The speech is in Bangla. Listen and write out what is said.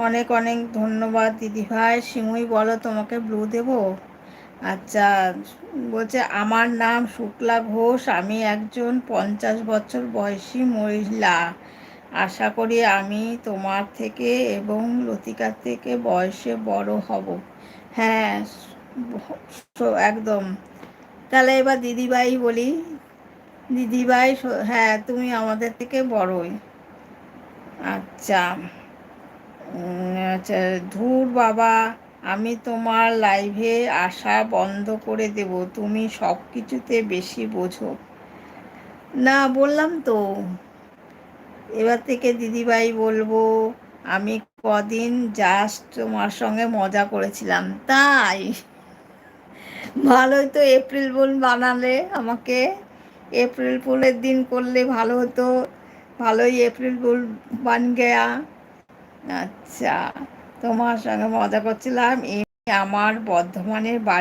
অনেক অনেক ধন্যবাদ দিদিভাই। সিমুই বলো, তোমাকে ব্লু দেবো? আচ্ছা, বলছে আমার নাম শুক্লা ঘোষ, আমি একজন 50 বছর বয়সী মহিলা। আশা করি আমি তোমার থেকে এবং লতিকার থেকে বয়সে বড় হব। হ্যাঁ, একদম। তাহলে এবার দিদিভাই বলি। দিদিভাই, হ্যাঁ তুমি আমাদের থেকে বড়ই। আচ্ছা। আচ্ছা, ধুর বাবা, আমি তোমার লাইভে আসা বন্ধ করে দেব, তুমি সব কিছুতে বেশি বোঝো। না, বললাম তো, এবার থেকে দিদিভাই বলবো। আমি কদিন জাস্ট তোমার সঙ্গে মজা করেছিলাম, তাই? ভালোই তো, এপ্রিল ফুল বানালে আমাকে। এপ্রিল ফুলের দিন করলে ভালো হতো। ভালোই এপ্রিল ফুল বান গয়া। আচ্ছা, তোমার সঙ্গে মজা করছিলাম। এমনি আমার বর্ধমানের বাড়ি